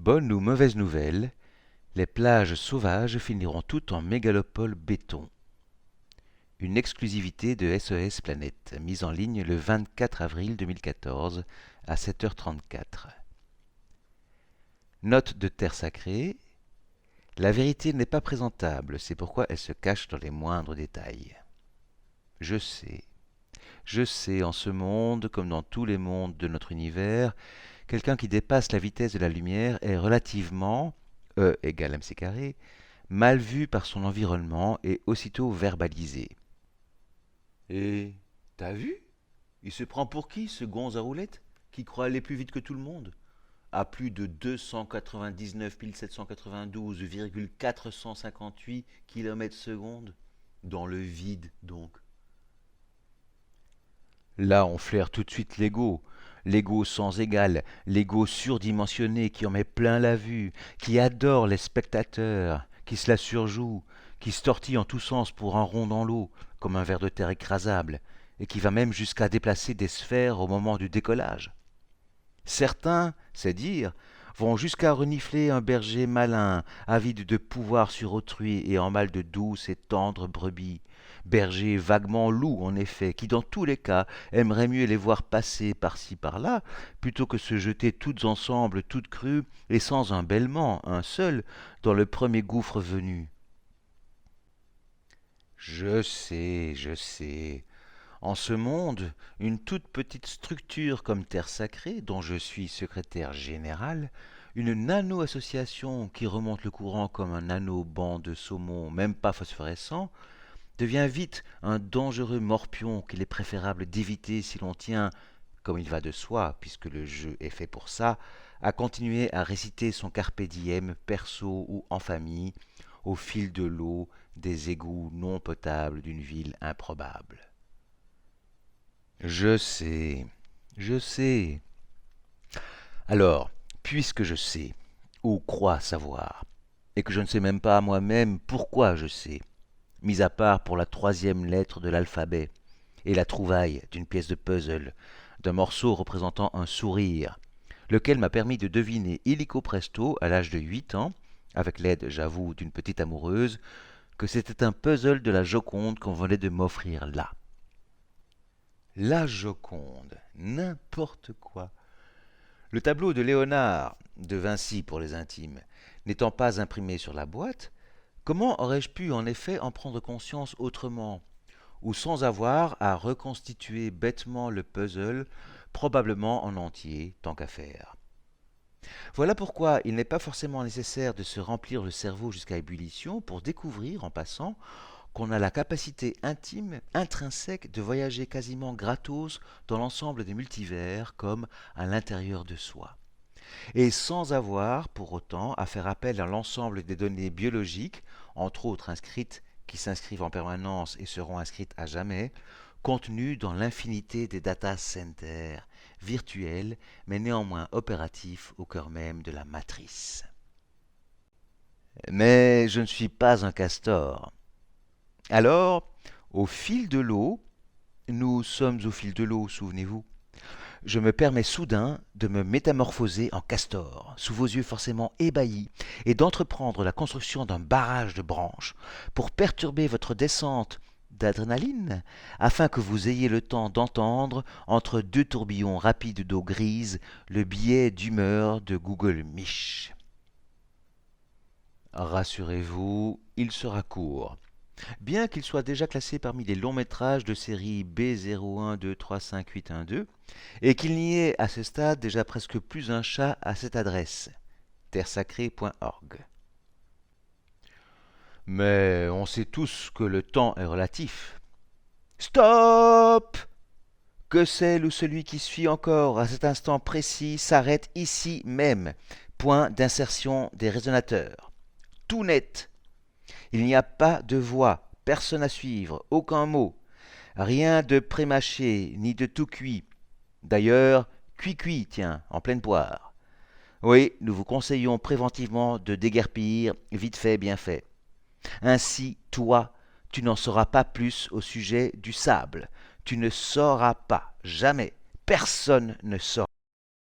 Bonne ou mauvaise nouvelle, les plages sauvages finiront toutes en mégalopole béton. Une exclusivité de SOS Planète, mise en ligne le 24 avril 2014 à 7h34. Note de Terre Sacrée. La vérité n'est pas présentable, c'est pourquoi elle se cache dans les moindres détails. Je sais, en ce monde, comme dans tous les mondes de notre univers, quelqu'un qui dépasse la vitesse de la lumière est relativement, E égale mc carré, mal vu par son environnement et aussitôt verbalisé. Et t'as vu? Il se prend pour qui, ce gonze à roulettes, qui croit aller plus vite que tout le monde? À plus de 299 792,458 km/s, dans le vide donc. Là, on flaire tout de suite l'ego sans égal, l'ego surdimensionné qui en met plein la vue, qui adore les spectateurs, qui se la surjoue, qui se tortille en tous sens pour un rond dans l'eau, comme un ver de terre écrasable, et qui va même jusqu'à déplacer des sphères au moment du décollage. Certains, c'est dire, vont jusqu'à renifler un berger malin, avide de pouvoir sur autrui et en mal de douces et tendres brebis. Berger vaguement loup, en effet, qui dans tous les cas aimerait mieux les voir passer par-ci par-là, plutôt que se jeter toutes ensemble, toutes crues, et sans un bêlement, un seul, dans le premier gouffre venu. Je sais. En ce monde, une toute petite structure comme Terre Sacrée, dont je suis secrétaire général, une nano-association qui remonte le courant comme un nano-banc de saumon, même pas phosphorescent, devient vite un dangereux morpion qu'il est préférable d'éviter si l'on tient, comme il va de soi, puisque le jeu est fait pour ça, à continuer à réciter son carpe diem, perso ou en famille, au fil de l'eau des égouts non potables d'une ville improbable. Je sais, je sais. Alors, puisque je sais, ou crois savoir, et que je ne sais même pas moi-même pourquoi je sais, mis à part pour la troisième lettre de l'alphabet, et la trouvaille d'une pièce de puzzle, d'un morceau représentant un sourire, lequel m'a permis de deviner illico presto, à l'âge de 8 ans, avec l'aide, j'avoue, d'une petite amoureuse, que c'était un puzzle de la Joconde qu'on venait de m'offrir là. La Joconde, n'importe quoi. Le tableau de Léonard, de Vinci pour les intimes, n'étant pas imprimé sur la boîte, comment aurais-je pu en effet en prendre conscience autrement, ou sans avoir à reconstituer bêtement le puzzle, probablement en entier, tant qu'à faire. Voilà pourquoi il n'est pas forcément nécessaire de se remplir le cerveau jusqu'à ébullition pour découvrir, en passant, qu'on a la capacité intime, intrinsèque, de voyager quasiment gratos dans l'ensemble des multivers comme à l'intérieur de soi. Et sans avoir, pour autant, à faire appel à l'ensemble des données biologiques, entre autres inscrites, qui s'inscrivent en permanence et seront inscrites à jamais, contenues dans l'infinité des data centers, virtuels, mais néanmoins opératifs au cœur même de la matrice. Mais je ne suis pas un castor. Alors, au fil de l'eau, nous sommes au fil de l'eau, souvenez-vous, je me permets soudain de me métamorphoser en castor, sous vos yeux forcément ébahis, et d'entreprendre la construction d'un barrage de branches pour perturber votre descente d'adrénaline, afin que vous ayez le temps d'entendre, entre deux tourbillons rapides d'eau grise, le billet d'humeur de Google Mich. Rassurez-vous, il sera court. Bien qu'il soit déjà classé parmi les longs métrages de série B01235812, et qu'il n'y ait à ce stade déjà presque plus un chat à cette adresse, terresacrée.org. Mais on sait tous que le temps est relatif. Stop! Que celle ou celui qui suit encore à cet instant précis s'arrête ici même. Point d'insertion des résonateurs. Tout net. Il n'y a pas de voix, personne à suivre, aucun mot. Rien de prémâché, ni de tout cuit. D'ailleurs, cuit, tiens, en pleine poire. Oui, nous vous conseillons préventivement de déguerpir, vite fait, bien fait. Ainsi, toi, tu n'en sauras pas plus au sujet du sable. Tu ne sauras pas, jamais. Personne ne saura.